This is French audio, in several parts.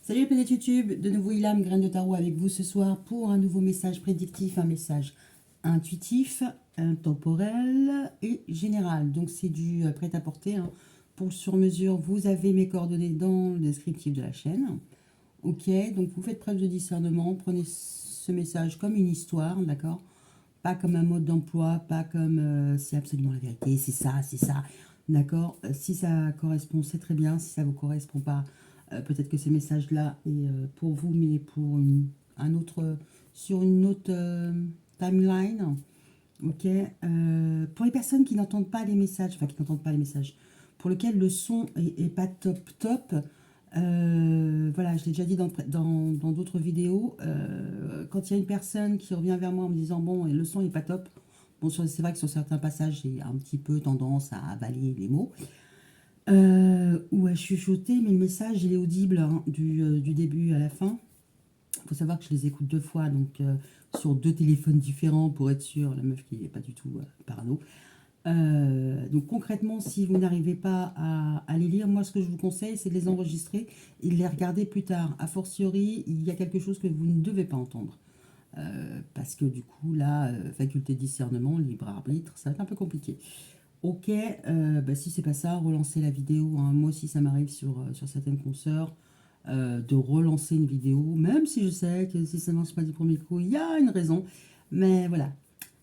Salut les planètes YouTube, de nouveau Ilham, graine de tarot avec vous ce soir pour un nouveau message prédictif, un message intuitif, temporel et général. Donc c'est du prêt-à-porter, hein. Pour le sur-mesure, vous avez mes coordonnées dans le descriptif de la chaîne. Ok, donc vous faites preuve de discernement, prenez ce message comme une histoire, d'accord? Pas comme un mode d'emploi, pas comme c'est absolument la vérité, c'est ça, d'accord? Si ça correspond, c'est très bien. Si ça ne vous correspond pas, peut-être que ces messages-là est pour vous, mais pour un autre, sur une autre timeline. Ok. Pour les personnes qui n'entendent pas les messages, enfin qui n'entendent pas les messages, pour lesquels le son est pas top top. Voilà, je l'ai déjà dit dans d'autres vidéos. Quand il y a une personne qui revient vers moi en me disant bon, le son est pas top. Bon, c'est vrai que sur certains passages, j'ai un petit peu tendance à avaler les mots ou à chuchoter, mais le message il est audible, hein, du début à la fin. Il faut savoir que je les écoute deux fois, donc sur deux téléphones différents pour être sûr, la meuf qui n'est pas du tout parano. Donc concrètement, si vous n'arrivez pas à les lire, moi ce que je vous conseille, c'est de les enregistrer et de les regarder plus tard. A fortiori, il y a quelque chose que vous ne devez pas entendre. Parce que du coup, là, faculté de discernement, libre arbitre, ça va être un peu compliqué. Ok, bah, si c'est pas ça, relancez la vidéo, hein. Moi aussi, ça m'arrive sur certaines consoeurs de relancer une vidéo, même si je sais que si ça ne marche pas du premier coup, il y a une raison. Mais voilà,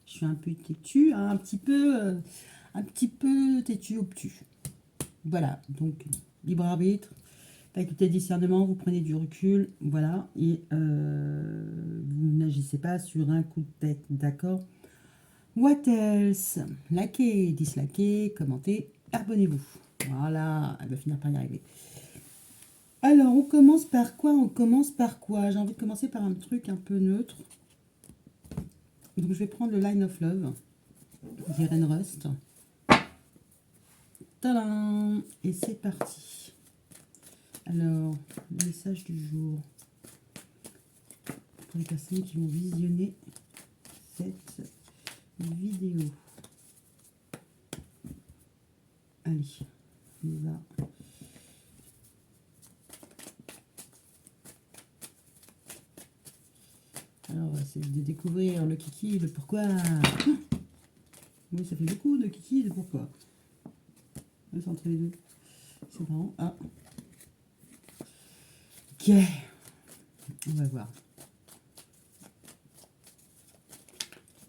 je suis un peu têtu, hein, un petit peu têtu, obtus. Voilà, donc libre arbitre, faculté de discernement, vous prenez du recul, voilà, et vous n'agissez pas sur un coup de tête, d'accord? What else? Likez, dislikez, commentez, abonnez-vous. Voilà, elle va finir par y arriver. Alors, on commence par quoi? On commence par quoi? J'ai envie de commencer par un truc un peu neutre. Donc, je vais prendre le Line of Love d'Irene Rust. Tadam! Et c'est parti. Alors, le message du jour pour les personnes qui vont visionner cette vidéo. Allez, on y va. Alors, on va essayer de découvrir le kiki, le pourquoi. Oui, ça fait beaucoup de kiki et de pourquoi. C'est entre les deux. C'est marrant. Ah. Ok. On va voir.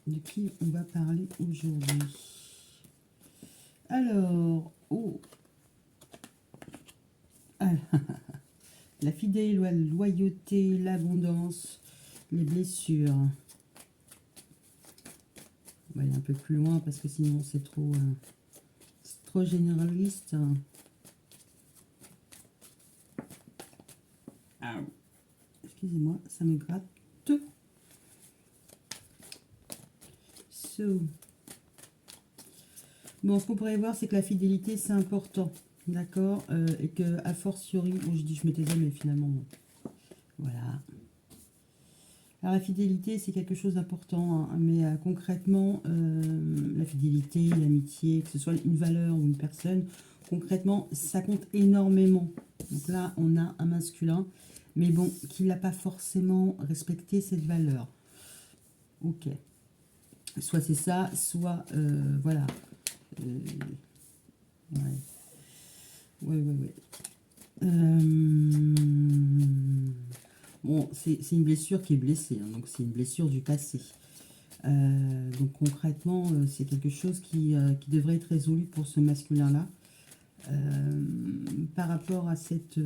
De qui on va parler aujourd'hui? Alors, oh. Ah, la fidèle loyauté, l'abondance, les blessures. On va aller un peu plus loin parce que sinon c'est trop généraliste. Ah, excusez-moi, ça me gratte. So. Bon, ce qu'on pourrait voir, c'est que la fidélité, c'est important. D'accord, et que, a fortiori, bon, je dis je me taisais, mais finalement, voilà. Alors, la fidélité, c'est quelque chose d'important, hein, mais concrètement, la fidélité, l'amitié, que ce soit une valeur ou une personne, concrètement, ça compte énormément. Donc là, on a un masculin, mais bon, qui n'a pas forcément respecté cette valeur. Ok. Soit c'est ça, soit, voilà. Ouais. Ouais. Bon, c'est une blessure qui est blessée, hein, donc c'est une blessure du passé. Donc concrètement, c'est quelque chose qui devrait être résolu pour ce masculin-là. Par rapport à cette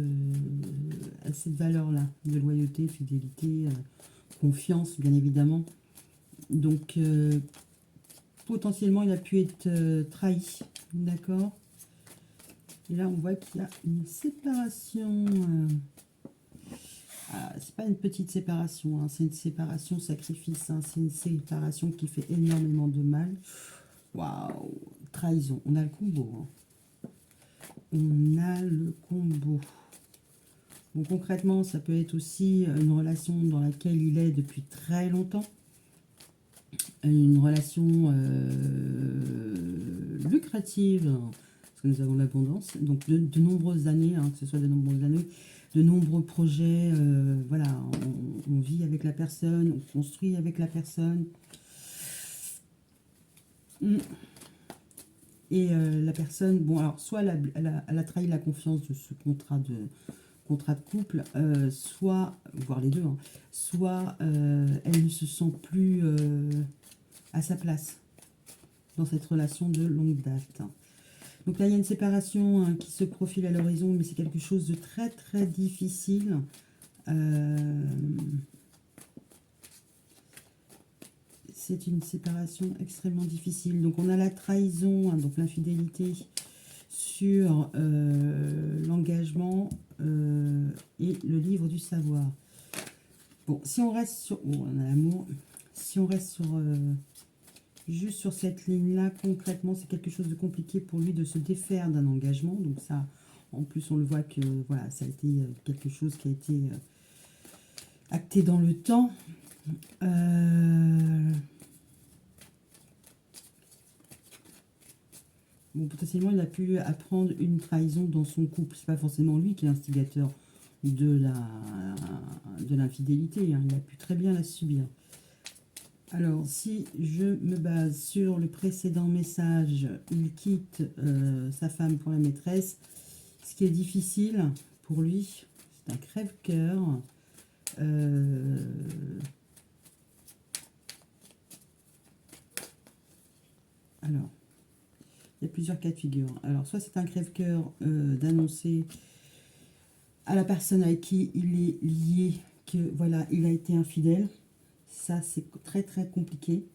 valeur-là, de loyauté, fidélité, confiance, bien évidemment. Donc, potentiellement, il a pu être trahi, d'accord? Et là, on voit qu'il y a une séparation. C'est pas une petite séparation, hein, c'est une séparation sacrifice. Hein, c'est une séparation qui fait énormément de mal. Waouh! Trahison. On a le combo. Hein. On a le combo. Bon, concrètement, ça peut être aussi une relation dans laquelle il est depuis très longtemps. Une relation lucrative. Parce que nous avons l'abondance. Donc de nombreuses années, hein, que ce soit de nombreuses années, de nombreux projets, voilà, on vit avec la personne, on construit avec la personne. Et la personne, bon, alors, soit elle a trahi la confiance de ce contrat de couple, soit, voire les deux, hein, soit elle ne se sent plus à sa place dans cette relation de longue date. Donc là, il y a une séparation hein, qui se profile à l'horizon, mais c'est quelque chose de très, très difficile. C'est une séparation extrêmement difficile. Donc on a la trahison, hein, donc l'infidélité sur l'engagement et le livre du savoir. Bon, si on reste sur... Oh, on a l'amour. Si on reste sur... juste sur cette ligne-là, concrètement, c'est quelque chose de compliqué pour lui de se défaire d'un engagement. Donc ça, en plus, on le voit que voilà, ça a été quelque chose qui a été acté dans le temps. Bon, potentiellement, il a pu apprendre une trahison dans son couple. C'est pas forcément lui qui est l'instigateur de l'infidélité. Hein. Il a pu très bien la subir. Alors, si je me base sur le précédent message, il quitte sa femme pour la maîtresse. Ce qui est difficile pour lui, c'est un crève-cœur. Alors, il y a plusieurs cas de figure. Alors, soit c'est un crève-cœur d'annoncer à la personne avec qui il est lié que voilà, il a été infidèle. Ça, c'est très très compliqué.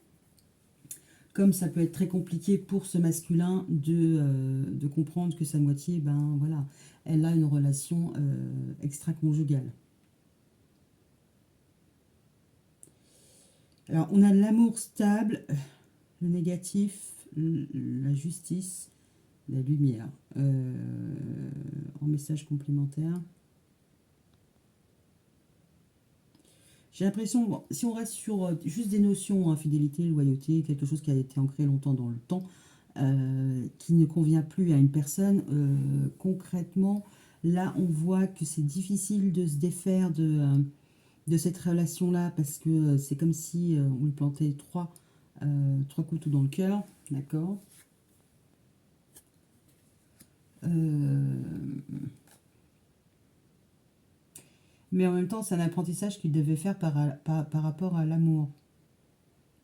Comme ça peut être très compliqué pour ce masculin de comprendre que sa moitié, ben voilà, elle a une relation extra-conjugale. Alors, on a l'amour stable, le négatif, la justice, la lumière. En message complémentaire. J'ai l'impression, bon, si on reste sur juste des notions, hein, fidélité, loyauté, quelque chose qui a été ancré longtemps dans le temps, qui ne convient plus à une personne, concrètement, là, on voit que c'est difficile de se défaire de cette relation-là, parce que c'est comme si on lui plantait trois couteaux dans le cœur, d'accord. Mais en même temps, c'est un apprentissage qu'il devait faire par rapport à l'amour.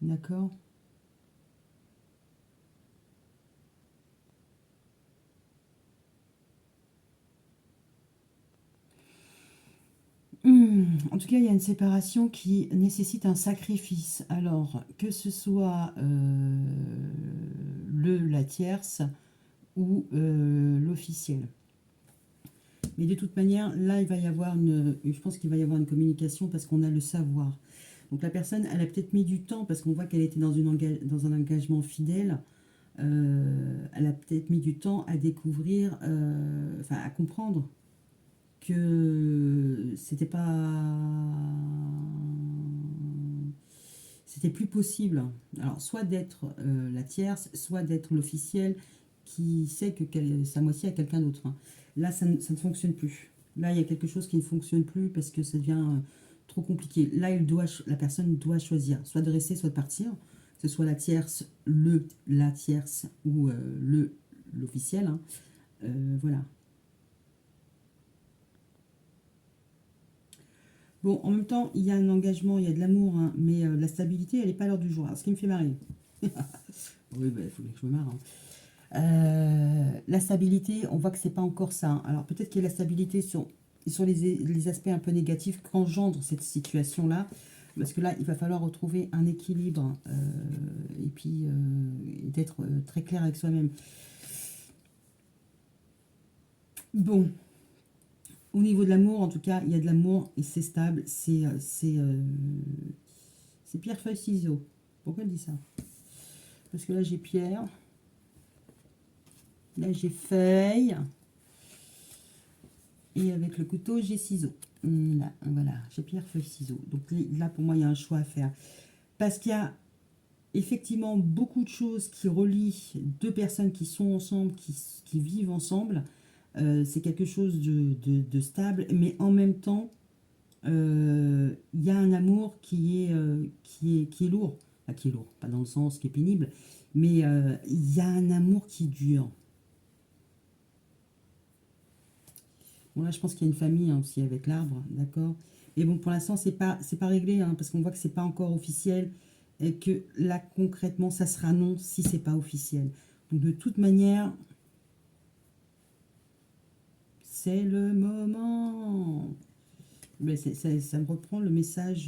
D'accord. En tout cas, il y a une séparation qui nécessite un sacrifice. Alors, que ce soit la tierce ou l'officiel. Mais de toute manière, là, il va y avoir je pense qu'il va y avoir une communication parce qu'on a le savoir. Donc la personne, elle a peut-être mis du temps parce qu'on voit qu'elle était dans un engagement fidèle. Elle a peut-être mis du temps à découvrir, enfin à comprendre que c'était plus possible. Alors soit d'être la tierce, soit d'être l'officiel qui sait que sa moitié a quelqu'un d'autre. Hein. Là, ça ne fonctionne plus. Là, il y a quelque chose qui ne fonctionne plus parce que ça devient trop compliqué. Là, la personne doit choisir, soit de rester, soit de partir. Que ce soit la tierce, la tierce ou l'officiel. Hein. Voilà. Bon, en même temps, il y a un engagement, il y a de l'amour, hein, mais la stabilité, elle n'est pas à l'heure du jour. Alors, ce qui me fait marrer. Oui, il faut que je me marre. Hein. La stabilité, on voit que c'est pas encore ça. Hein. Alors, peut-être qu'il y a la stabilité sur les aspects un peu négatifs qu'engendre cette situation-là. Parce que là, il va falloir retrouver un équilibre et puis d'être très clair avec soi-même. Bon. Au niveau de l'amour, en tout cas, il y a de l'amour et c'est stable. C'est pierre, feuille, ciseaux. Pourquoi elle dit ça? Parce que là, j'ai pierre. Là, j'ai feuille. Et avec le couteau, j'ai ciseaux. Là, voilà, j'ai pierre, feuille, ciseaux. Donc là, pour moi, il y a un choix à faire. Parce qu'il y a effectivement beaucoup de choses qui relient deux personnes qui sont ensemble, qui vivent ensemble. C'est quelque chose de stable, mais en même temps, il y a un amour qui est lourd. Enfin, qui est lourd, pas dans le sens qui est pénible, mais il y a un amour qui dure. Bon, là, je pense qu'il y a une famille hein, aussi avec l'arbre, d'accord. Mais bon, pour l'instant, c'est pas réglé, hein, parce qu'on voit que c'est pas encore officiel, et que là, concrètement, ça sera non si c'est pas officiel. Donc, de toute manière, c'est le moment. Mais ça me reprend le message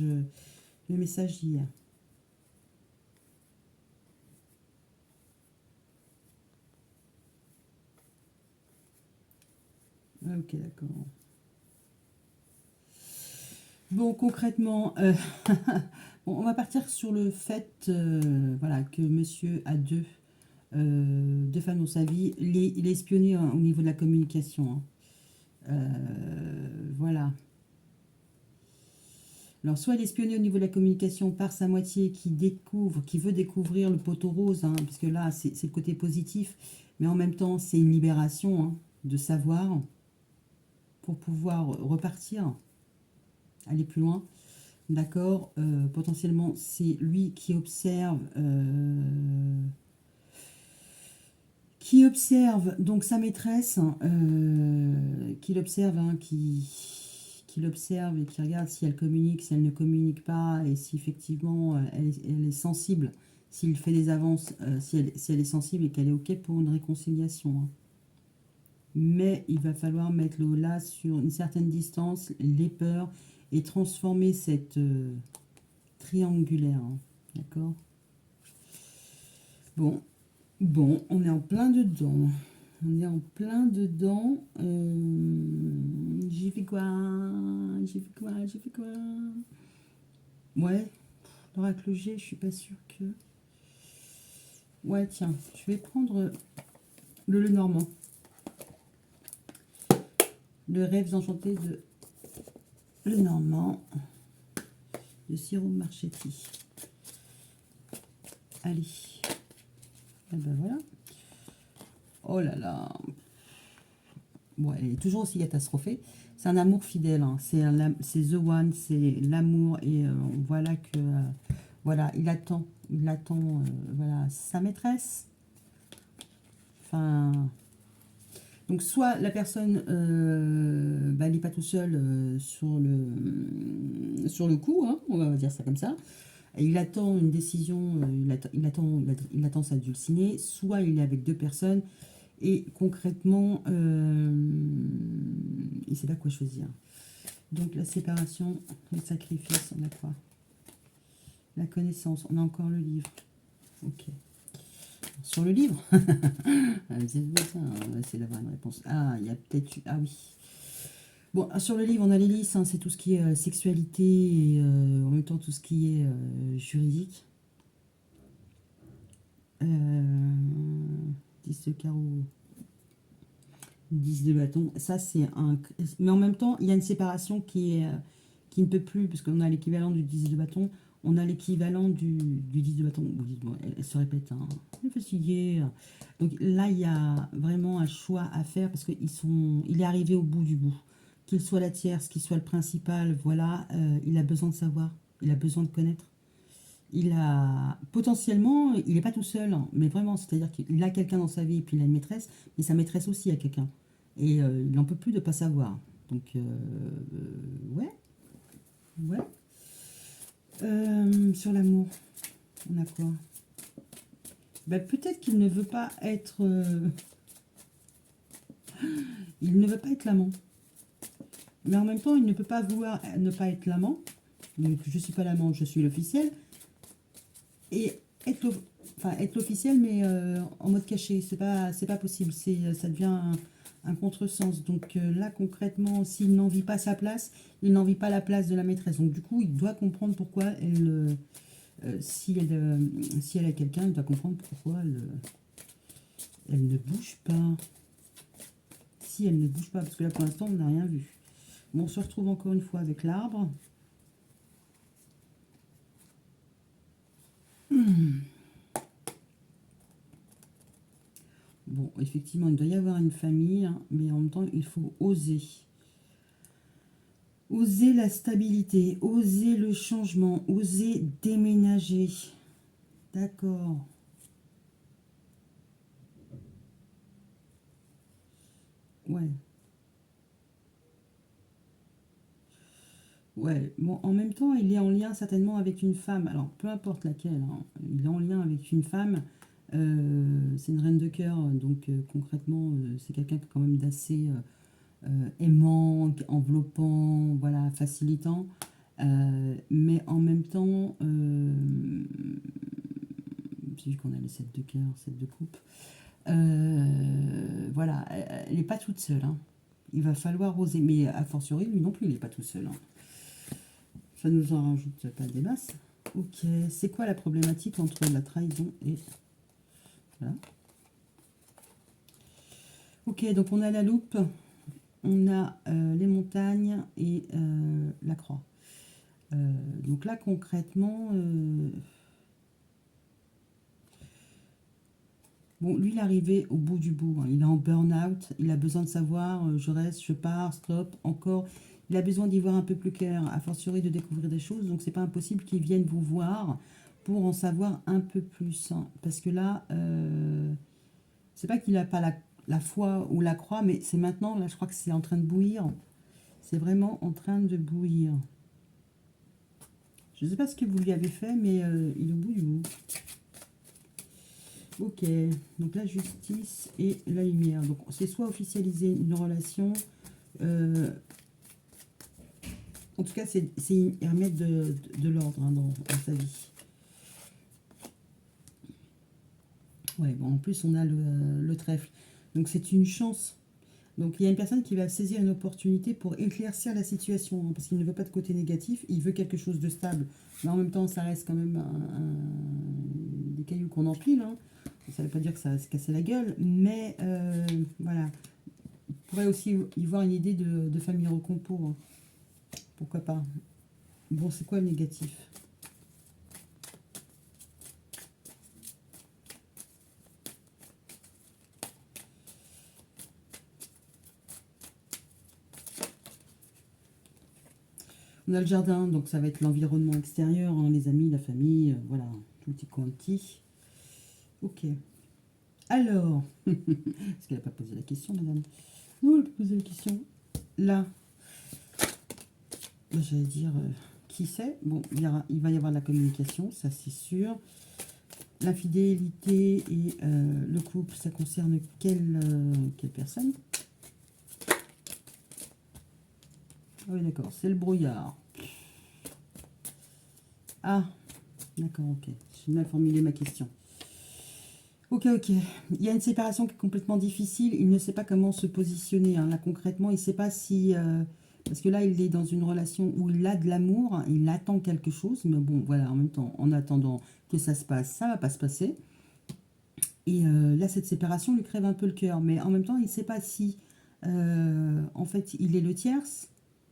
d'hier. Ah, ok, d'accord. Bon, concrètement, bon, on va partir sur le fait voilà, que monsieur a deux femmes dans sa vie. Il est espionné hein, au niveau de la communication. Hein. Voilà. Alors, soit il est espionné au niveau de la communication par sa moitié qui veut découvrir le poteau rose, hein, parce que là, c'est le côté positif, mais en même temps, c'est une libération hein, de savoir pour pouvoir repartir, aller plus loin. D'accord. Potentiellement, c'est lui qui observe donc sa maîtresse, qui l'observe, hein, qui l'observe et qui regarde si elle communique, si elle ne communique pas, et si effectivement elle est sensible, s'il fait des avances, si elle est sensible et qu'elle est OK pour une réconciliation. Hein. Mais il va falloir mettre le là sur une certaine distance, les peurs, et transformer cette triangulaire. Hein. D'accord. Bon, bon, on est en plein dedans. On est en plein dedans. J'ai fait quoi? J'ai fait quoi? J'ai fait quoi? Ouais, l'oracle G, je suis pas sûre que... Ouais, tiens, je vais prendre le Lenormand. Le rêve enchanté de Lenormand de Ciro Marchetti. Allez. Et ben voilà. Oh là là. Bon, elle est toujours aussi catastrophée. C'est un amour fidèle. Hein. C'est The One, c'est l'amour. Et voilà que... voilà, il attend. Voilà, sa maîtresse. Enfin... Donc, soit la personne elle n'est pas tout seul sur le coup, hein, on va dire ça comme ça. Et il attend une décision, il attend sa dulcinée, soit il est avec deux personnes et concrètement, il ne sait pas quoi choisir. Donc la séparation, le sacrifice, on a quoi? La connaissance, on a encore le livre. Ok. Sur le livre c'est la bonne réponse. Ah, il y a peut-être... Ah oui. Bon, sur le livre, on a l'hélice, hein, c'est tout ce qui est sexualité et en même temps tout ce qui est juridique. 10 de carreau, 10 de bâton. Ça, c'est un... Mais en même temps, il y a une séparation qui ne peut plus, parce qu'on a l'équivalent du 10 de bâton, on a l'équivalent du 10 de bâton. Bon, elle se répète, hein. Elle est fatiguée. Donc là, il y a vraiment un choix à faire, parce il est arrivé au bout du bout. Qu'il soit la tierce, qu'il soit le principal, voilà, il a besoin de savoir, il a besoin de connaître. Il a potentiellement, il n'est pas tout seul, hein, mais vraiment, c'est-à-dire qu'il a quelqu'un dans sa vie et puis il a une maîtresse, mais sa maîtresse aussi a quelqu'un. Et il n'en peut plus de ne pas savoir. Donc, ouais, ouais. Sur l'amour, on a quoi? Ben, peut-être qu'il ne veut pas être... il ne veut pas être l'amant. Mais en même temps, il ne peut pas vouloir ne pas être l'amant. Donc, je ne suis pas l'amant, je suis l'officiel. Et être l'officiel, mais en mode caché, c'est pas possible. Ça devient un contresens. Donc là, concrètement, s'il n'en vit pas sa place, il n'en vit pas la place de la maîtresse. Donc du coup, il doit comprendre pourquoi si elle a quelqu'un, il doit comprendre pourquoi elle ne bouge pas. Si elle ne bouge pas, parce que là, pour l'instant, on n'a rien vu. Bon, on se retrouve encore une fois avec l'arbre. bon, effectivement, il doit y avoir une famille, hein, mais en même temps, il faut oser. Oser la stabilité, oser le changement, oser déménager. D'accord. Ouais. Ouais. Bon, en même temps, il est en lien certainement avec une femme. Alors, peu importe laquelle, hein, il est en lien avec une femme. C'est une reine de cœur, donc concrètement, c'est quelqu'un qui est quand même d'assez aimant, enveloppant, voilà, facilitant. Mais en même temps, vu qu'on a le 7 de cœur, 7 de coupe, voilà, elle n'est pas toute seule, hein. Il va falloir oser, mais a fortiori, lui non plus, il n'est pas tout seul, hein. Ça nous en rajoute pas des masses. Ok, c'est quoi la problématique entre la trahison et... Voilà. Ok, donc on a la loupe, on a les montagnes et la croix. Donc là, concrètement, bon, lui, il est arrivé au bout du bout, hein. Il est en burn-out. Il a besoin de savoir, je reste, je pars, stop, encore. Il a besoin d'y voir un peu plus clair, a fortiori de découvrir des choses. Donc, c'est pas impossible qu'il vienne vous voir pour en savoir un peu plus, hein. Parce que là, c'est pas qu'il n'a pas la foi ou la croix, mais c'est maintenant, là, je crois que c'est en train de bouillir. C'est vraiment en train de bouillir. Je ne sais pas ce que vous lui avez fait, mais il est au bout du bout. Ok, donc la justice et la lumière. Donc c'est soit officialiser une relation, en tout cas c'est remettre de l'ordre, hein, dans sa vie. Ouais, bon, en plus on a le trèfle. Donc c'est une chance. Donc il y a une personne qui va saisir une opportunité pour éclaircir la situation, hein, parce qu'il ne veut pas de côté négatif, il veut quelque chose de stable. Mais en même temps, ça reste quand même des cailloux qu'on empile, hein. Ça ne veut pas dire que ça va se casser la gueule, mais voilà. On pourrait aussi y voir une idée de famille recompo, hein. Pourquoi pas. Bon, c'est quoi le négatif? On a le jardin, donc ça va être l'environnement extérieur, hein, les amis, la famille, voilà, tout petit quanti. Ok. Alors, est-ce qu'elle n'a pas posé la question, madame? Non, elle n'a pas posé la question. Là, j'allais dire, qui c'est? Bon, il va y avoir de la communication, ça c'est sûr. L'infidélité et le couple, ça concerne quelle personne? Ah oui, d'accord, c'est le brouillard. Ah, d'accord, ok. J'ai mal formulé ma question. Ok, ok. Il y a une séparation qui est complètement difficile. Il ne sait pas comment se positionner, hein. Là, concrètement, il ne sait pas si... parce que là, il est dans une relation où il a de l'amour, hein, il attend quelque chose. Mais bon, voilà, en même temps, en attendant que ça se passe, ça ne va pas se passer. Et là, cette séparation lui crève un peu le cœur. Mais en même temps, il ne sait pas si, en fait, il est le tierce,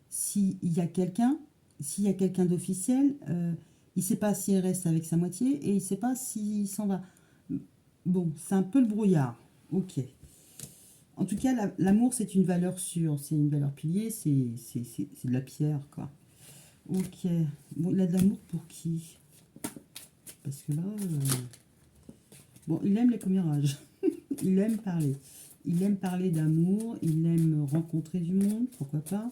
s'il y a quelqu'un, s'il y a quelqu'un d'officiel. Il ne sait pas s'il reste avec sa moitié et il ne sait pas s'il s'en va. Bon, c'est un peu le brouillard. Ok. En tout cas, l'amour, c'est une valeur sûre. C'est une valeur pilier. C'est de la pierre, quoi. Ok. Bon, il a de l'amour pour qui? Parce que là... bon, il aime les commérages. Il aime parler. Il aime parler d'amour. Il aime rencontrer du monde. Pourquoi pas?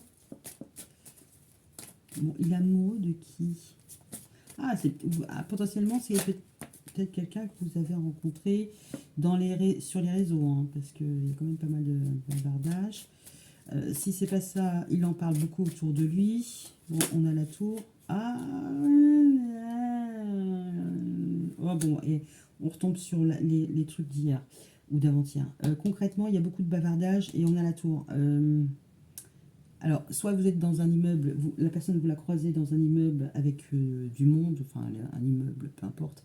Bon, il est amoureux de qui? Ah, potentiellement, c'est peut-être quelqu'un que vous avez rencontré sur les réseaux, hein, parce qu'il y a quand même pas mal de bavardage. Si c'est pas ça, il en parle beaucoup autour de lui. Bon, on a la tour. Ah, oh, bon, et on retombe sur les trucs d'hier ou d'avant-hier. Concrètement, il y a beaucoup de bavardage et on a la tour. Alors, soit vous êtes dans un immeuble, la personne, vous la croisez dans un immeuble avec du monde, enfin un immeuble, peu importe.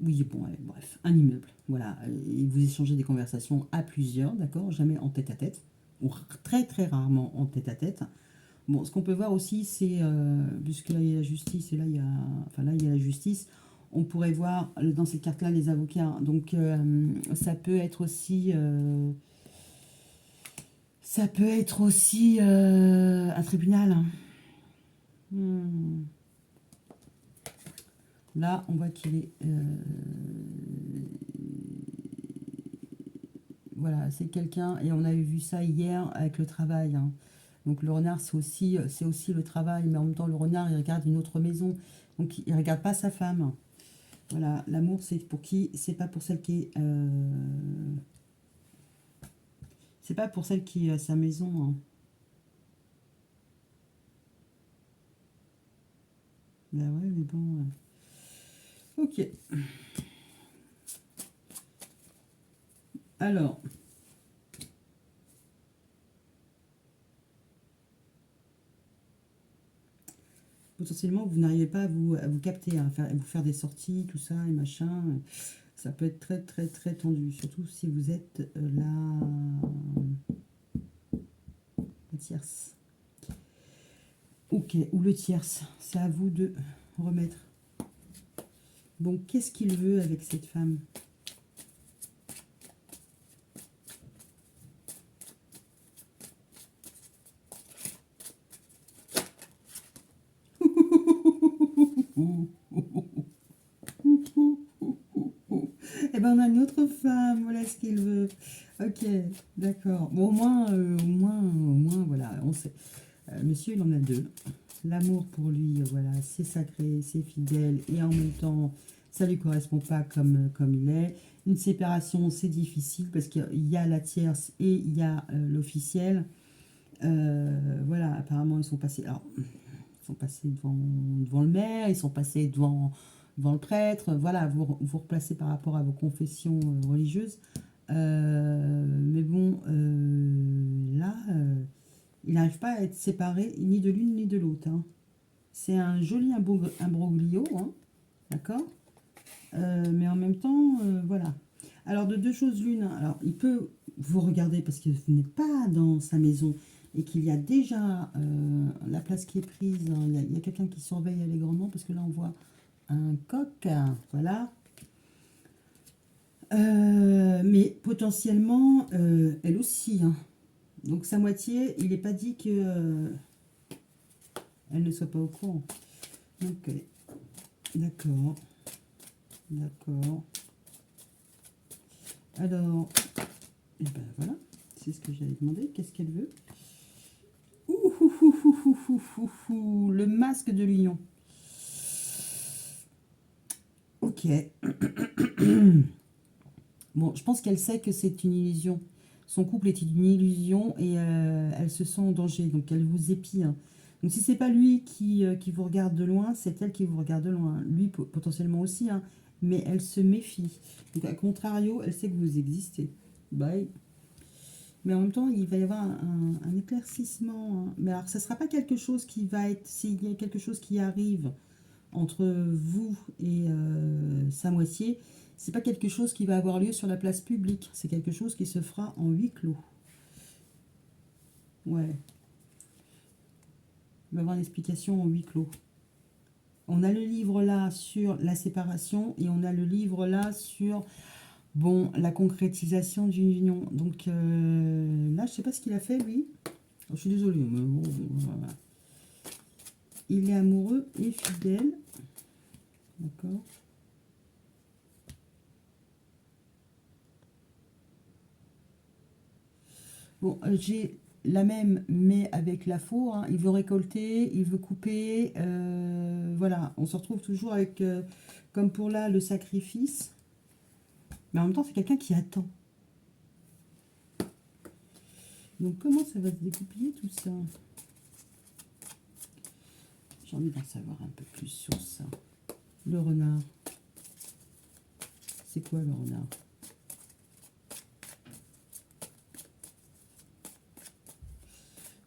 Oui, bon, ouais, bref, un immeuble, voilà. Et vous échangez des conversations à plusieurs, d'accord? Jamais en tête à tête, ou très très rarement en tête à tête. Bon, ce qu'on peut voir aussi, c'est, puisque là il y a la justice et là il y a, enfin là il y a la justice, On pourrait voir dans cette carte-là les avocats. Hein. Donc, ça peut être aussi... ça peut être aussi un tribunal. Hein. Hmm. Là, on voit qu'il est... voilà, c'est quelqu'un... Et on avait vu ça hier avec le travail. Hein. Donc, le renard, c'est aussi le travail. Mais en même temps, le renard, il regarde une autre maison. Donc, il ne regarde pas sa femme. Voilà, l'amour, c'est pour qui? C'est pas pour celle qui est... c'est pas pour celle qui a sa maison. Hein. Bah ouais, mais bon... Ok. Alors... Potentiellement, vous n'arrivez pas à vous capter, à vous faire des sorties, tout ça, et machin. Ça peut être très, très, très tendu. Surtout si vous êtes la tierce. Ok, ou le tierce. C'est à vous de remettre. Bon, qu'est-ce qu'il veut avec cette femme? Eh ben, on a une autre femme, voilà ce qu'il veut. Ok, d'accord. Bon, au moins, voilà, on sait. Monsieur, il en a deux. L'amour pour lui, voilà, c'est sacré, c'est fidèle, et en même temps, ça lui correspond pas comme il est. Une séparation, c'est difficile parce qu'il y a la tierce et il y a l'officiel. Voilà, apparemment, ils sont passés. Alors, ils sont passés devant le maire, ils sont passés devant le prêtre. Voilà, vous replacez par rapport à vos confessions religieuses. Mais bon, là, il n'arrive pas à être séparé ni de l'une ni de l'autre. Hein. C'est un joli imbroglio, hein, d'accord. Mais en même temps, voilà. Alors, de deux choses l'une, hein. Alors, il peut vous regarder parce que vous n'êtes pas dans sa maison et qu'il y a déjà la place qui est prise. Hein. Il y a quelqu'un qui surveille allègrement parce que là, on voit un coq, voilà. Mais potentiellement, elle aussi. Hein. Donc, sa moitié, il n'est pas dit que elle ne soit pas au courant. Ok, d'accord. D'accord. Alors, et ben voilà, c'est ce que j'avais demandé. Qu'est-ce qu'elle veut? Ouh, ouh, ouh, ouh, ouh, ouh, ouh, le masque de l'union. Ok. Bon, je pense qu'elle sait que c'est une illusion. Son couple est une illusion et elle se sent en danger, donc elle vous épie. Hein. Donc si c'est pas lui qui vous regarde de loin, c'est elle qui vous regarde de loin. Lui potentiellement aussi, hein, mais elle se méfie. Donc à contrario, elle sait que vous existez. Bye. Mais en même temps, il va y avoir un éclaircissement. Hein. Mais alors, ça ne sera pas quelque chose qui va être... S'il y a quelque chose qui arrive entre vous et sa moitié, c'est pas quelque chose qui va avoir lieu sur la place publique. C'est quelque chose qui se fera en huis clos. Ouais. Il va y avoir une explication en huis clos. On a le livre là sur la séparation et on a le livre là sur... Bon, la concrétisation d'une union. Donc là, je sais pas ce qu'il a fait, lui. Je suis désolée, mais bon, voilà. Il est amoureux et fidèle. D'accord. Bon, j'ai la même, mais avec la faux. Hein. Il veut récolter, il veut couper. Voilà, on se retrouve toujours avec, comme pour là, le sacrifice. Mais en même temps, c'est quelqu'un qui attend. Donc, comment ça va se découpiller tout ça? J'ai envie d'en savoir un peu plus sur ça. Le renard. C'est quoi le renard?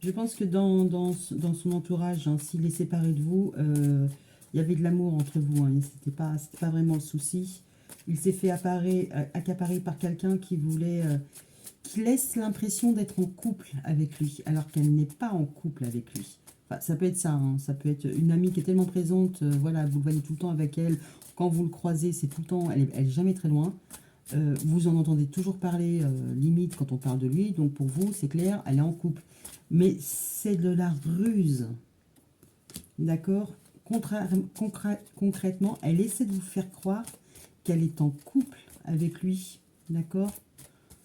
Je pense que dans son entourage, hein, s'il est séparé de vous, il y avait de l'amour entre vous. Hein, c'était pas vraiment le souci. Il s'est fait accaparer par quelqu'un qui voulait, qui laisse l'impression d'être en couple avec lui, alors qu'elle n'est pas en couple avec lui. Enfin, ça peut être ça, hein, ça peut être une amie qui est tellement présente, voilà, vous le voyez tout le temps avec elle, Quand vous le croisez, c'est tout le temps, elle est jamais très loin. Vous en entendez toujours parler, limite, quand on parle de lui. Donc, pour vous, c'est clair, elle est en couple. Mais c'est de la ruse. D'accord? Concrètement, elle essaie de vous faire croire qu'elle est en couple avec lui. D'accord?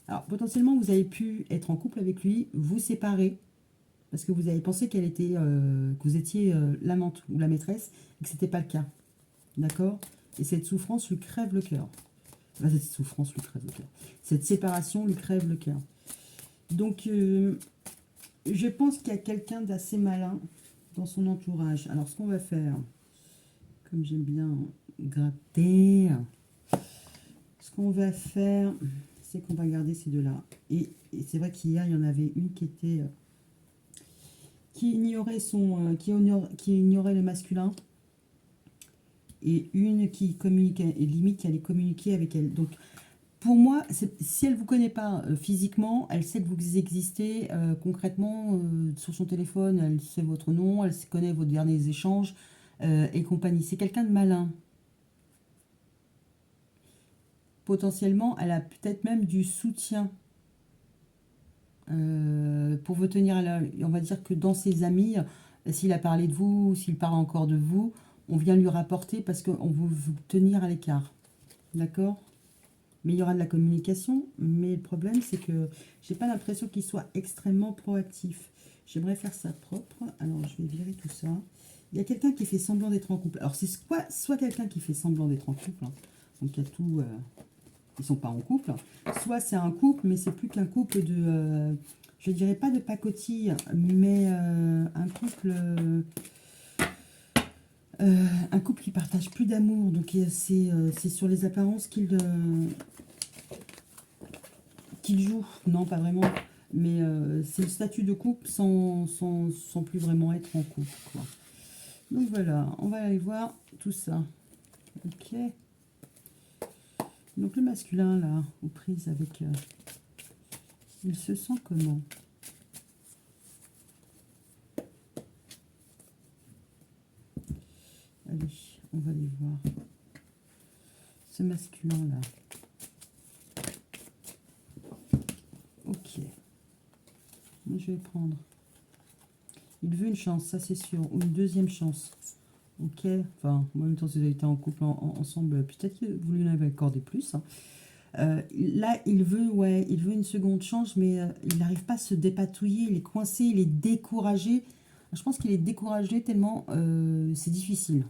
Alors, potentiellement, vous avez pu être en couple avec lui, vous séparer, parce que vous avez pensé qu'elle était, que vous étiez l'amante ou la maîtresse, et que ce n'était pas le cas. D'accord? Et cette souffrance lui crève le cœur. Enfin, cette souffrance lui crève le cœur. Cette séparation lui crève le cœur. Donc, je pense qu'il y a quelqu'un d'assez malin dans son entourage. Alors, ce qu'on va faire, comme j'aime bien gratter, ce qu'on va faire, c'est qu'on va garder ces deux-là. Et c'est vrai qu'hier, il y en avait une qui était... qui ignorait qui ignorait le masculin, et une qui communiquait, et limite qui allait communiquer avec elle. Donc, pour moi, si elle ne vous connaît pas physiquement, elle sait que vous existez concrètement sur son téléphone, elle sait votre nom, elle connaît vos derniers échanges et compagnie. C'est quelqu'un de malin. Potentiellement, elle a peut-être même du soutien pour vous tenir à la... On va dire que dans ses amis, s'il a parlé de vous, s'il parle encore de vous, on vient lui rapporter parce qu'on veut vous tenir à l'écart. D'accord? Mais il y aura de la communication, mais le problème, c'est que j'ai pas l'impression qu'il soit extrêmement proactif. J'aimerais faire ça propre. Alors, je vais virer tout ça. Il y a quelqu'un qui fait semblant d'être en couple. Alors, c'est soit quelqu'un qui fait semblant d'être en couple, hein. Donc, il y a tout... ils sont pas en couple. Soit c'est un couple, mais c'est plus qu'un couple de... je dirais pas de pacotille, mais un couple... un couple qui partage plus d'amour. Donc, c'est sur les apparences qu'il joue. Non, pas vraiment. Mais c'est le statut de couple sans plus vraiment être en couple, quoi. Donc voilà, on va aller voir tout ça. Ok. Donc le masculin, là, aux prises avec... il se sent comment? Allez, on va aller voir. Ce masculin-là. Ok. Moi, je vais prendre. Il veut une chance, ça c'est sûr. Ou une deuxième chance. Ok. Enfin, en même temps, si vous avez été en couple ensemble, peut-être que vous lui en avez accordé plus. Hein. Là, il veut une seconde chance, mais il n'arrive pas à se dépatouiller. Il est coincé, il est découragé. Je pense qu'il est découragé tellement c'est difficile.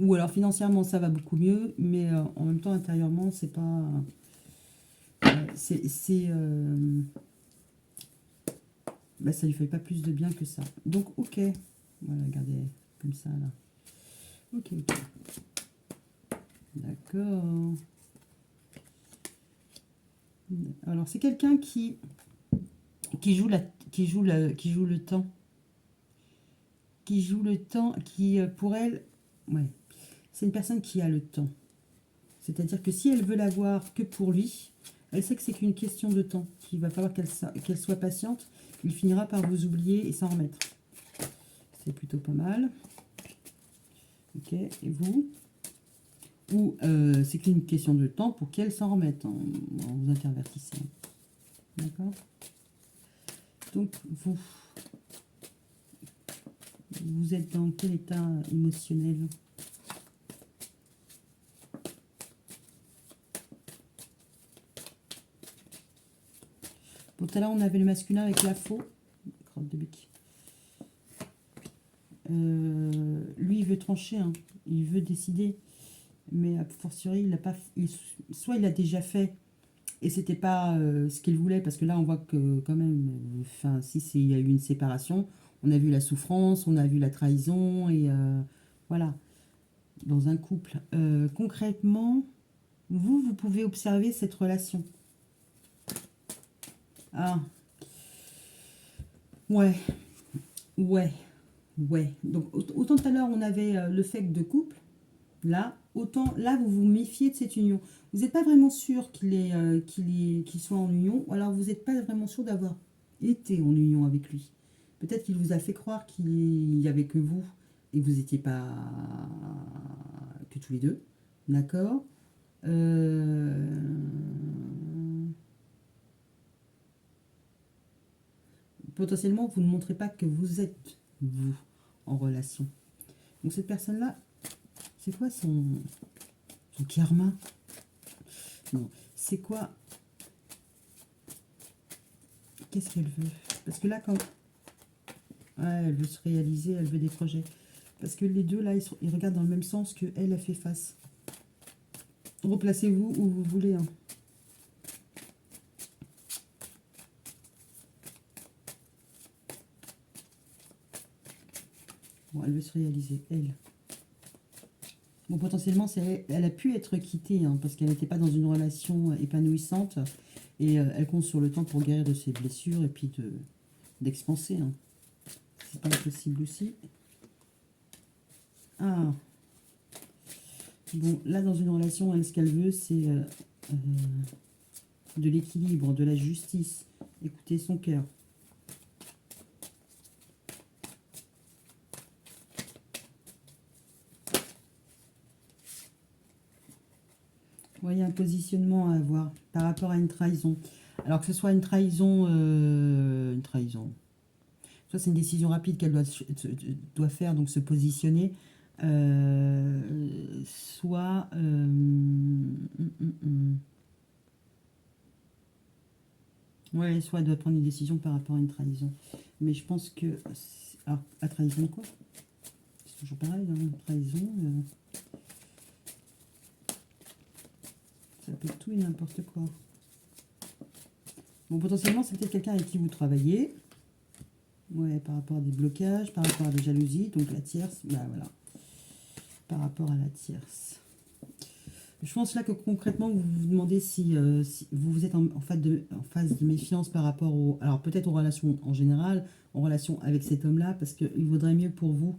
Ou alors financièrement, ça va beaucoup mieux, mais en même temps, intérieurement, c'est pas... bah, ça lui fait pas plus de bien que ça. Donc, ok. Voilà, regardez, comme ça, là. Ok, ok. D'accord. Alors, c'est quelqu'un qui joue le temps. Qui joue le temps, qui, pour elle... Ouais. C'est une personne qui a le temps. C'est-à-dire que si elle veut l'avoir que pour lui, elle sait que c'est qu'une question de temps, qu'il va falloir qu'elle soit patiente. Il finira par vous oublier et s'en remettre. C'est plutôt pas mal. Ok, et vous? Ou c'est qu'une question de temps pour qu'elle s'en remette en vous intervertissant. D'accord? Donc, vous êtes dans quel état émotionnel? Bon, tout à l'heure, on avait le masculin avec la faux. Crotte de bique. Lui, il veut trancher, hein. Il veut décider. Mais a fortiori, il a pas, soit il a déjà fait et c'était pas ce qu'il voulait, parce que là, on voit que quand même, enfin, si il y a eu une séparation, on a vu la souffrance, on a vu la trahison, et voilà, dans un couple. Concrètement, vous pouvez observer cette relation. Ah, ouais, ouais, ouais. Donc, autant tout à l'heure, on avait le fait de couple, là, autant là, vous vous méfiez de cette union. Vous n'êtes pas vraiment sûr qu'il soit en union, ou alors vous n'êtes pas vraiment sûr d'avoir été en union avec lui. Peut-être qu'il vous a fait croire qu'il n'y avait que vous, et que vous n'étiez pas... que tous les deux. D'accord. Potentiellement, vous ne montrez pas que vous êtes, vous, en relation. Donc cette personne-là, c'est quoi son karma? Non, c'est quoi? Qu'est-ce qu'elle veut? Parce que là, quand... Ouais, elle veut se réaliser, elle veut des projets. Parce que les deux, là, ils regardent dans le même sens que elle a fait face. Replacez-vous où vous voulez. Hein. Bon, elle veut se réaliser, elle. Bon, potentiellement, elle a pu être quittée, hein, parce qu'elle n'était pas dans une relation épanouissante. Et elle compte sur le temps pour guérir de ses blessures et puis d'expanser. Hein. C'est pas impossible aussi. Ah. Bon, là, dans une relation, elle, ce qu'elle veut, c'est de l'équilibre, de la justice. Écoutez son cœur. Vous voyez un positionnement à avoir par rapport à une trahison. Alors que ce soit une trahison, soit c'est une décision rapide qu'elle doit faire, donc se positionner, soit... ouais, soit elle doit prendre une décision par rapport à une trahison. Mais je pense que... Alors, la trahison de quoi? C'est toujours pareil, hein, trahison... ça peut être tout et n'importe quoi. Bon, potentiellement, c'est peut-être quelqu'un avec qui vous travaillez. Ouais, par rapport à des blocages, par rapport à des jalousies. Donc la tierce, bah voilà. Par rapport à la tierce. Je pense là que concrètement, vous vous demandez si vous êtes en phase de méfiance par rapport au... Alors peut-être aux relations en général, en relation avec cet homme-là, parce qu'il vaudrait mieux pour vous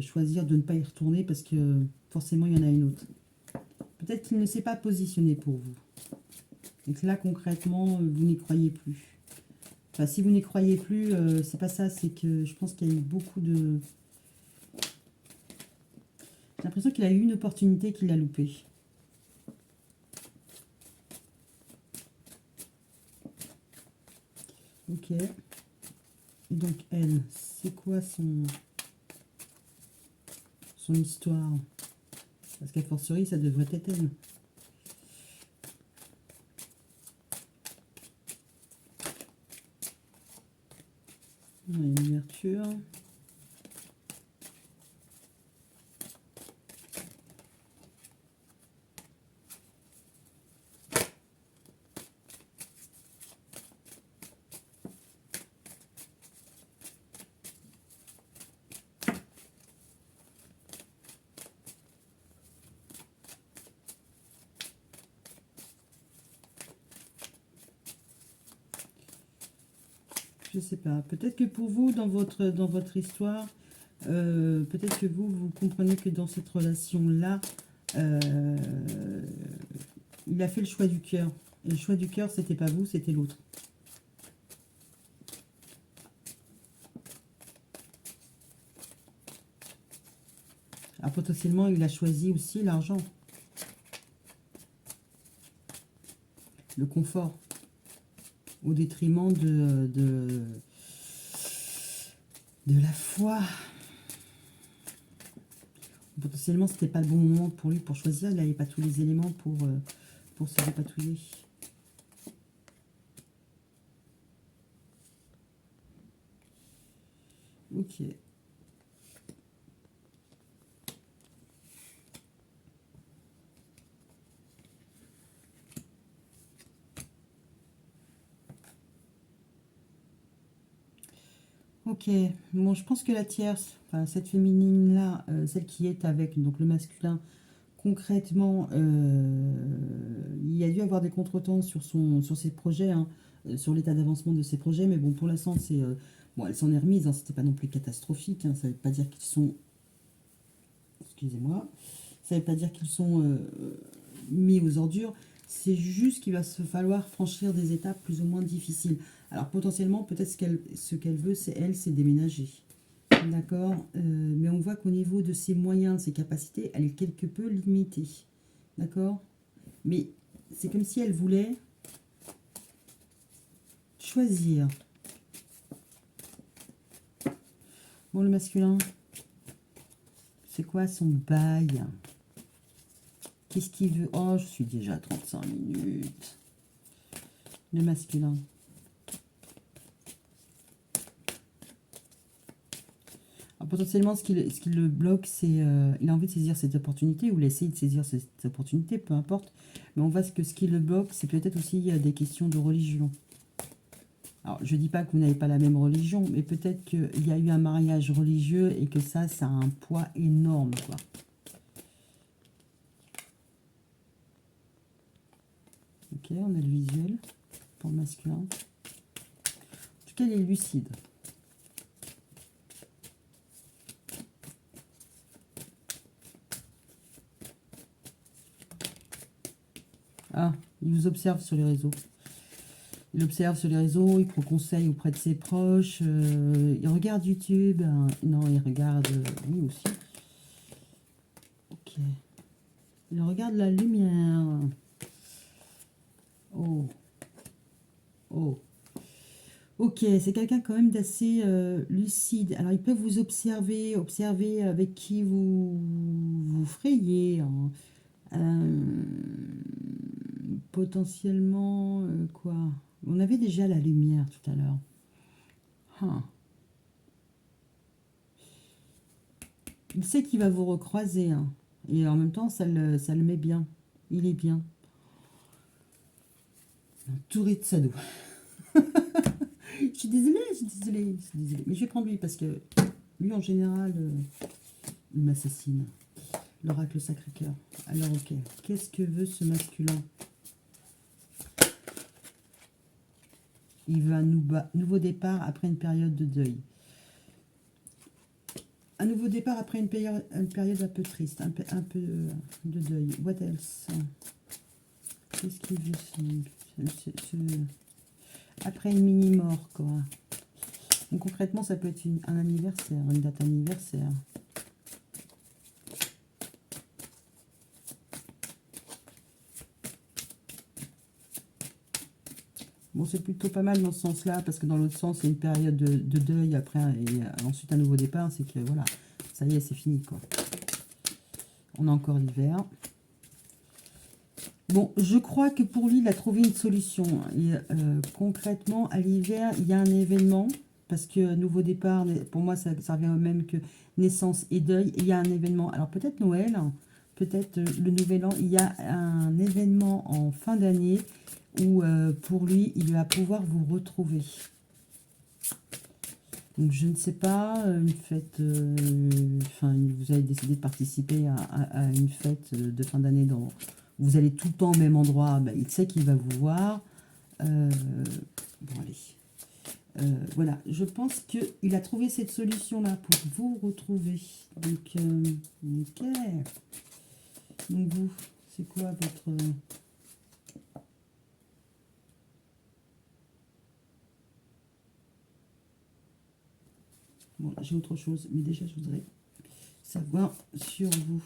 choisir de ne pas y retourner, parce que forcément, il y en a une autre. Peut-être qu'il ne s'est pas positionné pour vous. Donc là, concrètement, vous n'y croyez plus. Enfin, si vous n'y croyez plus, c'est pas ça, c'est que je pense qu'il y a eu beaucoup de... J'ai l'impression qu'il a eu une opportunité qu'il a loupée. Ok. Donc elle, c'est quoi son histoire? Parce qu'à fortiori, ça devrait être elle. On a une ouverture. Je sais pas. Peut-être que pour vous, dans votre histoire, peut-être que vous comprenez que dans cette relation-là, il a fait le choix du cœur. Et le choix du cœur, c'était pas vous, c'était l'autre. Alors potentiellement, il a choisi aussi l'argent. Le confort. Au détriment de la foi. Potentiellement, c'était pas le bon moment pour lui pour choisir. Il n'avait pas tous les éléments pour se dépatouiller. Ok. Ok, bon, je pense que la tierce, enfin, cette féminine-là, celle qui est avec donc le masculin, concrètement, il y a dû avoir des contretemps sur ses projets, hein, sur l'état d'avancement de ses projets, mais bon, pour l'instant, c'est... bon, elle s'en est remise, hein, c'était pas non plus catastrophique, hein, ça veut pas dire qu'ils sont... Excusez-moi. Ça veut pas dire qu'ils sont mis aux ordures, c'est juste qu'il va se falloir franchir des étapes plus ou moins difficiles. Alors potentiellement, peut-être ce qu'elle veut, c'est déménager. D'accord, mais on voit qu'au niveau de ses moyens, de ses capacités, elle est quelque peu limitée. D'accord, mais c'est comme si elle voulait choisir. Bon, le masculin, c'est quoi son bail? Qu'est-ce qu'il veut? Oh, je suis déjà à 35 minutes. Le masculin. Alors, potentiellement, ce qui le bloque, c'est il a envie de saisir cette opportunité ou il essaie de saisir cette opportunité, peu importe. Mais on voit que ce qui le bloque, c'est peut-être aussi des questions de religion. Alors, je ne dis pas que vous n'avez pas la même religion, mais peut-être qu'il y a eu un mariage religieux et que ça a un poids énorme, quoi. Ok, on a le visuel pour le masculin. En tout cas, il est lucide. Ah, il vous observe sur les réseaux. Il observe sur les réseaux, il prend conseil auprès de ses proches, il regarde YouTube. Non, il regarde, oui aussi. Ok. Il regarde la lumière. Oh. Oh. Ok, c'est quelqu'un quand même d'assez lucide. Alors, il peut vous observer avec qui vous frayez. Hein. Potentiellement, quoi? On avait déjà la lumière tout à l'heure. Hein. Il sait qu'il va vous recroiser. Hein. Et en même temps, ça le met bien. Il est bien. Entouré de sado. Je suis désolée. Mais je vais prendre lui parce que lui, en général, il m'assassine. L'oracle Sacré-Cœur. Alors, ok. Qu'est-ce que veut ce masculin? Il veut un nouveau départ après une période de deuil. Un nouveau départ après une période un peu triste, un peu de deuil. What else? Qu'est-ce qu'il veut après une mini-mort, quoi. Donc concrètement, ça peut être un anniversaire, une date anniversaire. Bon, c'est plutôt pas mal dans ce sens-là, parce que dans l'autre sens, c'est une période de deuil après, et ensuite un nouveau départ, c'est que voilà, ça y est, c'est fini, quoi. On a encore l'hiver. Bon, je crois que pour lui, il a trouvé une solution. Et concrètement, à l'hiver, il y a un événement, parce que nouveau départ, pour moi, ça revient au même que naissance et deuil. Et il y a un événement, alors peut-être Noël, peut-être le Nouvel An, il y a un événement en fin d'année où pour lui, il va pouvoir vous retrouver. Donc je ne sais pas, une fête, enfin vous avez décidé de participer à une fête de fin d'année, vous allez tout le temps au même endroit, ben, il sait qu'il va vous voir. Bon allez, voilà, je pense qu'il a trouvé cette solution-là pour vous retrouver. Donc, ok. Donc vous, c'est quoi votre... Bon, j'ai autre chose, mais déjà, je voudrais savoir sur vous.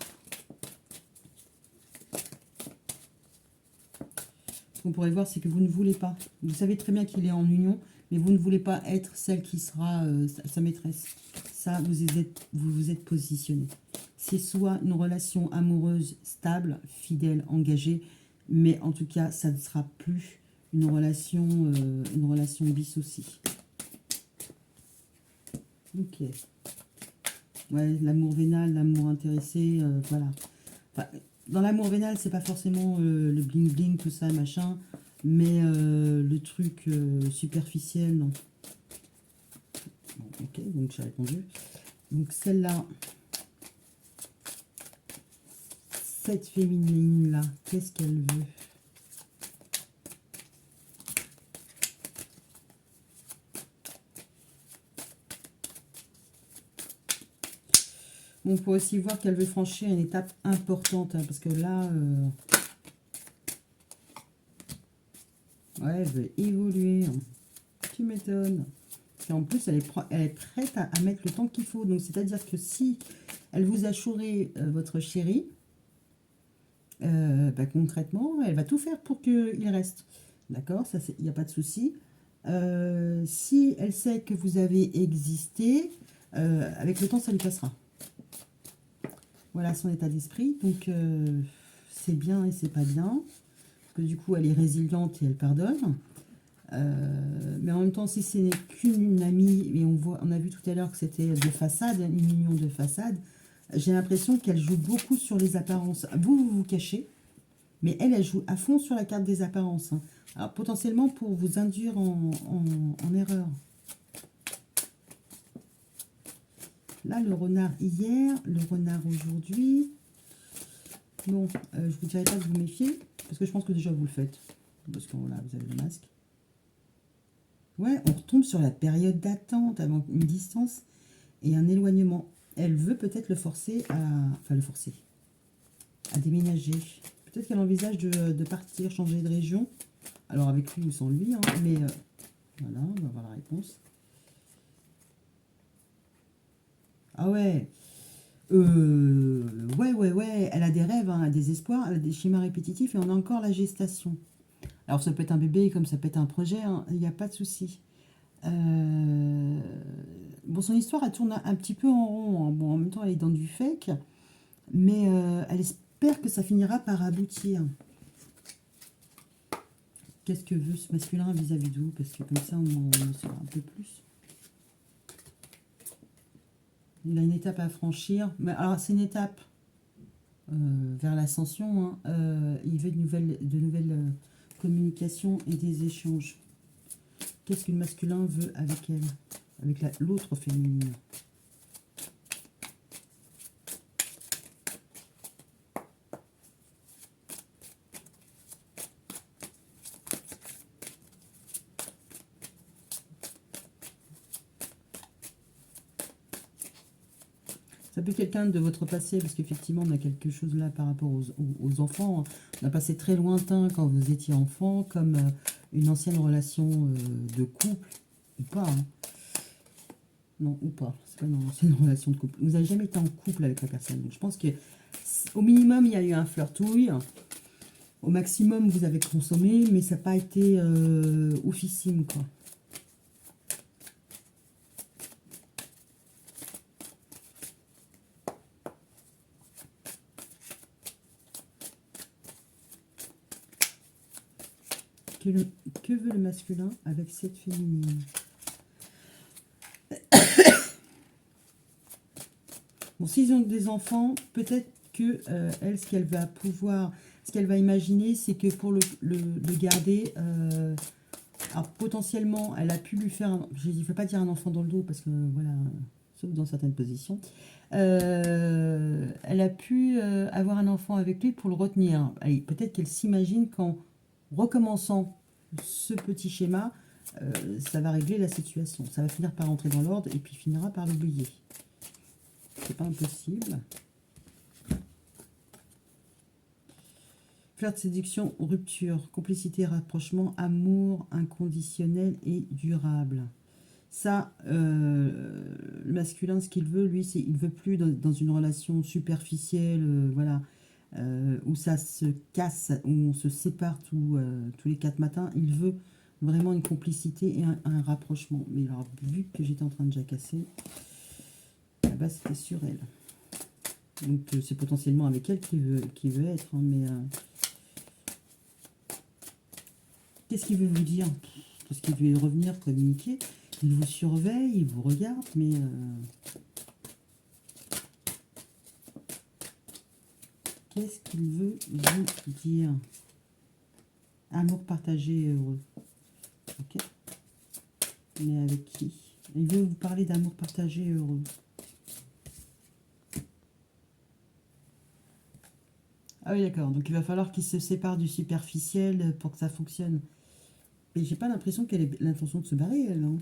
Ce qu'on pourrait voir, c'est que vous ne voulez pas. Vous savez très bien qu'il est en union, mais vous ne voulez pas être celle qui sera sa maîtresse. Ça, vous vous êtes positionné. C'est soit une relation amoureuse stable, fidèle, engagée, mais en tout cas, ça ne sera plus une relation bis aussi. Ok. Ouais, l'amour vénal, l'amour intéressé, voilà. Enfin, dans l'amour vénal, c'est pas forcément le bling bling, tout ça, machin, mais le truc superficiel, non. Bon, ok, donc j'ai répondu. Donc celle-là, cette féminine-là, qu'est-ce qu'elle veut? On peut aussi voir qu'elle veut franchir une étape importante, hein, parce que là, ouais, elle veut évoluer. Hein. Tu m'étonnes. Et en plus, elle est prête à mettre le temps qu'il faut. Donc, c'est-à-dire que si elle vous a chouré votre chéri, bah, concrètement, elle va tout faire pour qu'il reste. D'accord? Ça, il n'y a pas de souci. Si elle sait que vous avez existé, avec le temps, ça lui passera. Voilà son état d'esprit. Donc, c'est bien et c'est pas bien. Parce que du coup, elle est résiliente et elle pardonne. Mais en même temps, si ce n'est qu'une amie, et on a vu tout à l'heure que c'était de façade, une union de façade, j'ai l'impression qu'elle joue beaucoup sur les apparences. Vous vous cachez, mais elle joue à fond sur la carte des apparences. Hein. Alors, potentiellement pour vous induire en erreur. Là, le renard hier, le renard aujourd'hui. Bon, je ne vous dirais pas de vous méfier, parce que je pense que déjà vous le faites. Parce que là, vous avez le masque. Ouais, on retombe sur la période d'attente avant une distance et un éloignement. Elle veut peut-être le forcer à... Enfin, le forcer. À déménager. Peut-être qu'elle envisage de partir, changer de région. Alors, avec lui ou sans lui, hein, mais... voilà, on va voir la réponse. Ah ouais. Ouais. Elle a des rêves, hein, des espoirs, elle a des schémas répétitifs et on a encore la gestation. Alors, ça peut être un bébé comme ça peut être un projet, hein, il n'y a pas de souci. Bon, son histoire, elle tourne un petit peu en rond. Hein. Bon, en même temps, elle est dans du fake. Mais elle espère que ça finira par aboutir. Qu'est-ce que veut ce masculin vis-à-vis de vous? Parce que comme ça, on en saura un peu plus. Il a une étape à franchir. Mais alors, c'est une étape vers l'ascension. Hein. Il veut de nouvelles communications et des échanges. Qu'est-ce que le masculin veut avec elle? Avec l'autre féminine? Ça peut être quelqu'un de votre passé, parce qu'effectivement, on a quelque chose là par rapport aux enfants. On a passé très lointain quand vous étiez enfant, comme une ancienne relation de couple, ou pas. Hein. Non, ou pas. C'est pas une ancienne relation de couple. Vous n'avez jamais été en couple avec la personne. Donc, je pense qu'au minimum, il y a eu un flirtouille. Au maximum, vous avez consommé, mais ça n'a pas été oufissime, quoi. Que veut le masculin avec cette féminine? Bon, s'ils ont des enfants, peut-être que elle, ce qu'elle va pouvoir, ce qu'elle va imaginer, c'est que pour le garder, alors potentiellement, elle a pu lui faire, je ne vais pas dire un enfant dans le dos, parce que voilà, sauf dans certaines positions, elle a pu avoir un enfant avec lui pour le retenir. Peut-être qu'elle s'imagine qu'en recommençant ce petit schéma, ça va régler la situation. Ça va finir par rentrer dans l'ordre et puis finira par l'oublier. C'est pas impossible. Flirt, séduction, rupture, complicité, rapprochement, amour inconditionnel et durable. Ça, le masculin, ce qu'il veut, lui, c'est il veut plus dans une relation superficielle, voilà, où ça se casse, où on se sépare tous les 4 matins. Il veut vraiment une complicité et un rapprochement. Mais alors, vu que j'étais en train de jacasser, là-bas, c'était sur elle. Donc, c'est potentiellement avec elle qu'il veut être. Hein, mais qu'est-ce qu'il veut vous dire? Parce qu'il veut revenir communiquer. Il vous surveille, il vous regarde, mais... qu'est-ce qu'il veut vous dire? Amour partagé et heureux. Ok. Mais avec qui? Il veut vous parler d'amour partagé et heureux. Ah oui, d'accord. Donc il va falloir qu'il se sépare du superficiel pour que ça fonctionne. Mais j'ai pas l'impression qu'elle ait l'intention de se barrer, elle. Hein.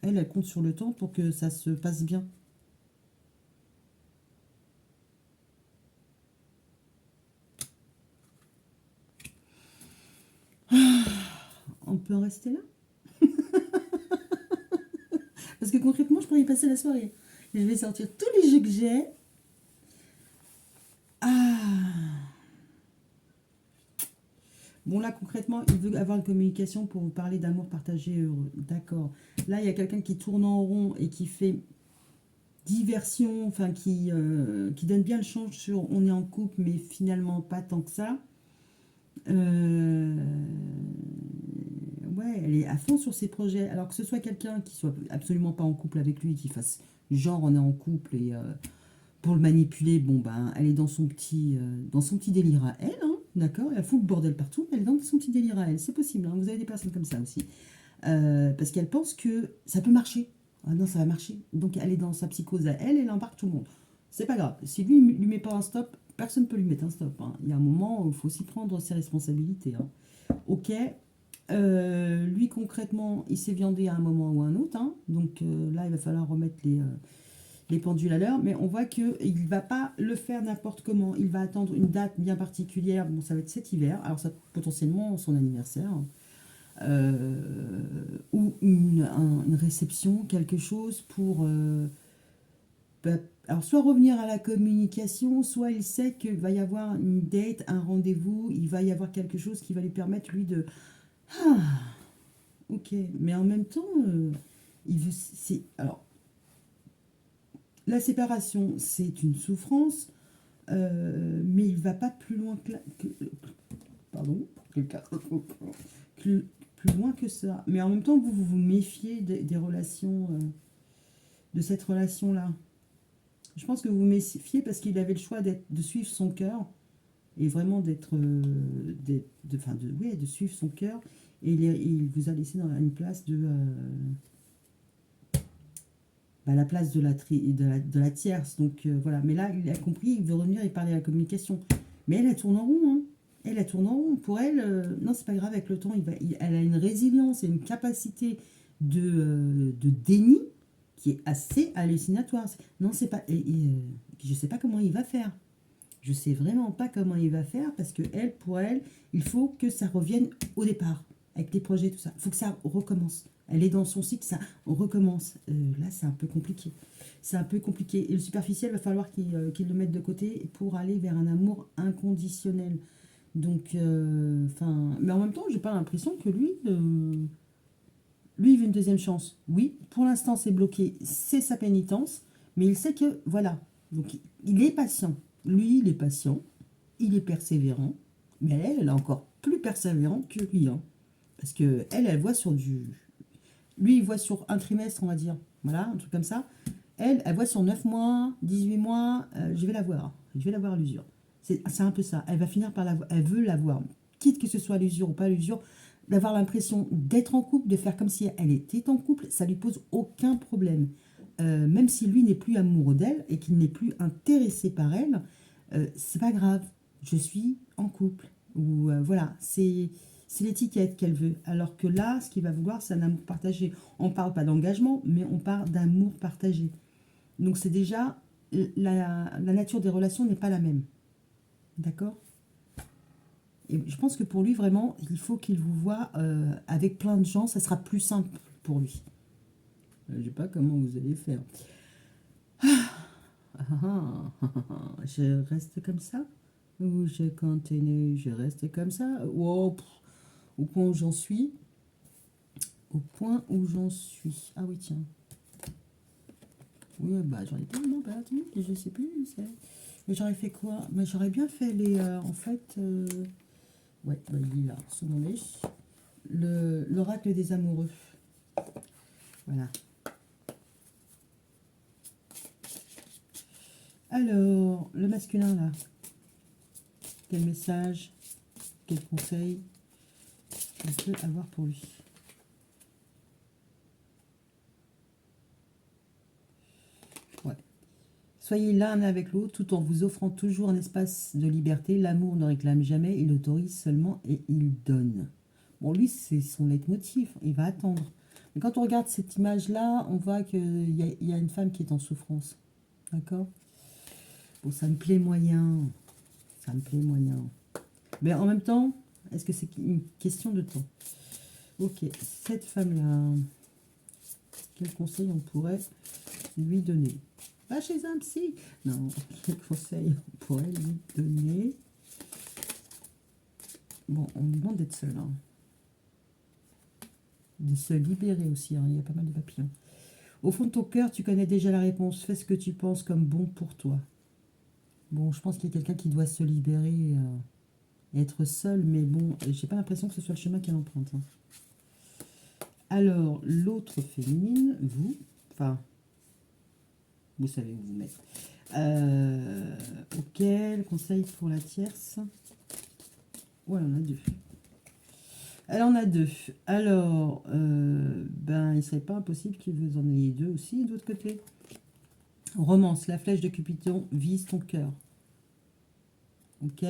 Elle compte sur le temps pour que ça se passe bien. On peut en rester là? Parce que concrètement, je pourrais y passer la soirée. Et je vais sortir tous les jeux que j'ai. Ah. Bon, là, concrètement, il veut avoir une communication pour vous parler d'amour partagé heureux. D'accord. Là, il y a quelqu'un qui tourne en rond et qui fait diversion, enfin, qui donne bien le change sur on est en couple, mais finalement pas tant que ça. Euh, ouais, elle est à fond sur ses projets. Alors que ce soit quelqu'un qui soit absolument pas en couple avec lui, qui fasse genre on est en couple et pour le manipuler, bon ben, elle est dans son petit délire à elle, hein, d'accord. Elle fout le bordel partout, mais elle est dans son petit délire à elle. C'est possible, hein, vous avez des personnes comme ça aussi. Parce qu'elle pense que ça peut marcher. Ah non, ça va marcher. Donc elle est dans sa psychose à elle, elle embarque tout le monde. C'est pas grave. Si lui lui met pas un stop, personne ne peut lui mettre un stop, hein. Il y a un moment où il faut aussi prendre ses responsabilités, hein. Ok. Lui concrètement, il s'est viandé à un moment ou à un autre, hein. Donc là, il va falloir remettre les pendules à l'heure. Mais on voit qu'il ne va pas le faire n'importe comment. Il va attendre une date bien particulière. Bon, ça va être cet hiver. Alors ça potentiellement son anniversaire, hein. Ou une réception, quelque chose pour bah, alors soit revenir à la communication, soit il sait qu'il va y avoir une date, un rendez-vous, il va y avoir quelque chose qui va lui permettre lui de ah, ok, mais en même temps il veut c'est alors la séparation c'est une souffrance, mais il va pas plus loin pardon plus, plus loin que ça, mais en même temps vous méfiez des relations, de cette relation là. Je pense que vous vous méfiez parce qu'il avait le choix de suivre son cœur et vraiment ouais, de suivre son cœur, et il vous a laissé dans une place la place de la tierce. Donc voilà, mais là il a compris, il veut revenir et parler à la communication. Mais elle tourne en rond, hein. Elle tourne en rond. Pour elle, non, c'est pas grave, avec le temps, elle a une résilience et une capacité de déni qui est assez hallucinatoire. Non, c'est pas. Je sais pas comment il va faire. Je sais vraiment pas comment il va faire parce que elle, pour elle, il faut que ça revienne au départ avec les projets, tout ça. Il faut que ça recommence. Elle est dans son cycle, ça recommence. Là, c'est un peu compliqué. C'est un peu compliqué. Et le superficiel, va falloir qu'il le mette de côté pour aller vers un amour inconditionnel. Donc, mais en même temps, j'ai pas l'impression que lui, il veut une deuxième chance. Oui, pour l'instant, c'est bloqué, c'est sa pénitence, mais il sait que, voilà. Donc, il est patient. Lui, il est patient, il est persévérant, mais elle est encore plus persévérante que lui, hein. Parce que elle voit sur du... Lui, il voit sur un trimestre, on va dire. Voilà, un truc comme ça. Elle voit sur 9 mois, 18 mois, je vais la voir. Je vais la voir à l'usure. C'est un peu ça. Elle va finir par la voir. Elle veut la voir. Quitte que ce soit à l'usure ou pas à l'usure, d'avoir l'impression d'être en couple, de faire comme si elle était en couple, ça lui pose aucun problème. Même si lui n'est plus amoureux d'elle et qu'il n'est plus intéressé par elle, c'est pas grave. Je suis en couple. Ou voilà, c'est l'étiquette qu'elle veut. Alors que là, ce qu'il va vouloir, c'est un amour partagé. On ne parle pas d'engagement, mais on parle d'amour partagé. Donc c'est déjà, la nature des relations n'est pas la même. D'accord? Et je pense que pour lui, vraiment, il faut qu'il vous voit avec plein de gens. Ça sera plus simple pour lui. Je ne sais pas comment vous allez faire. Je reste comme ça? Ou je continue? Je reste comme ça? Wow, au point où j'en suis. Au point où j'en suis. Ah oui, tiens. Oui, bah j'en ai tellement perdu que je sais plus. Mais j'aurais fait quoi? Mais j'aurais bien fait les... en fait... ouais, bah, il est là, secondé. L'oracle des amoureux. Voilà. Alors, le masculin, là. Quel message, quel conseil on peut avoir pour lui? Ouais. Soyez l'un avec l'autre tout en vous offrant toujours un espace de liberté. L'amour ne réclame jamais, il autorise seulement et il donne. Bon, lui, c'est son leitmotiv, il va attendre. Mais quand on regarde cette image-là, on voit qu'il y a une femme qui est en souffrance. D'accord? Bon, ça me plaît moyen. Ça me plaît moyen. Mais en même temps, est-ce que c'est une question de temps? Ok, cette femme-là... Quel conseil on pourrait lui donner? Va chez un psy. Non, quel conseil on pourrait lui donner? Bon, on lui demande d'être seul. Hein. De se libérer aussi. Hein. Il y a pas mal de papillons. Au fond de ton cœur, tu connais déjà la réponse. Fais ce que tu penses comme bon pour toi. Bon, je pense qu'il y a quelqu'un qui doit se libérer et être seul, mais bon, j'ai pas l'impression que ce soit le chemin qu'elle emprunte. Hein. Alors, l'autre féminine, vous, enfin, vous savez où vous mettre. Ok, le conseil pour la tierce. Ouais, on a deux. Elle en a deux. Alors, ben, il serait pas impossible que vous en ayez deux aussi de l'autre côté. Romance, la flèche de Cupidon vise ton cœur. Ok.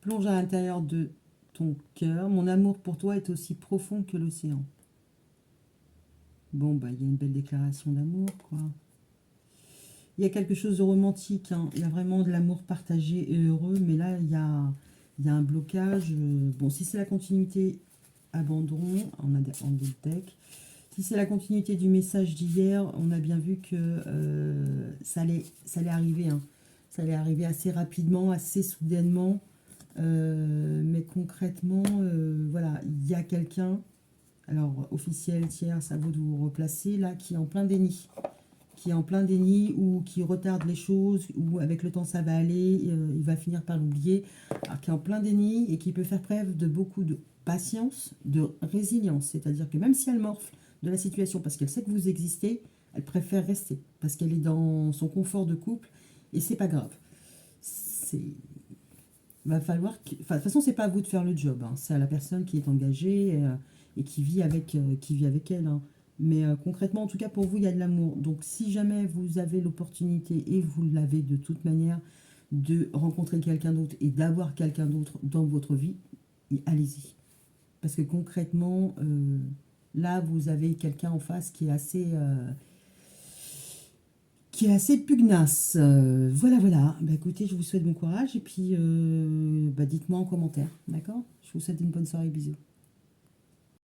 Plonge à l'intérieur de ton cœur. Mon amour pour toi est aussi profond que l'océan. Bon, bah, il y a une belle déclaration d'amour, quoi. Il y a quelque chose de romantique. Hein. Il y a vraiment de l'amour partagé et heureux. Mais là, il y a un blocage. Bon, si c'est la continuité, abandon. On a en deck. Si c'est la continuité du message d'hier, on a bien vu que ça allait arriver. Hein. Ça allait arriver assez rapidement, assez soudainement. Mais concrètement, voilà, il y a quelqu'un, alors officiel, tiers, ça vaut de vous replacer, là, qui est en plein déni. Qui est en plein déni ou qui retarde les choses, ou avec le temps ça va aller, il va finir par l'oublier. Alors qui est en plein déni et qui peut faire preuve de beaucoup de patience, de résilience. C'est-à-dire que même si elle morfle de la situation parce qu'elle sait que vous existez, elle préfère rester parce qu'elle est dans son confort de couple et c'est pas grave. C'est va falloir que... Enfin, de toute façon, c'est pas à vous de faire le job. Hein. C'est à la personne qui est engagée et qui vit avec elle. Hein. Mais concrètement, en tout cas, pour vous, il y a de l'amour. Donc, si jamais vous avez l'opportunité, et vous l'avez de toute manière, de rencontrer quelqu'un d'autre et d'avoir quelqu'un d'autre dans votre vie, allez-y. Parce que concrètement, là, vous avez quelqu'un en face qui est assez pugnace. Voilà, voilà. Bah, écoutez, je vous souhaite bon courage et puis bah, dites-moi en commentaire, d'accord? Je vous souhaite une bonne soirée, bisous.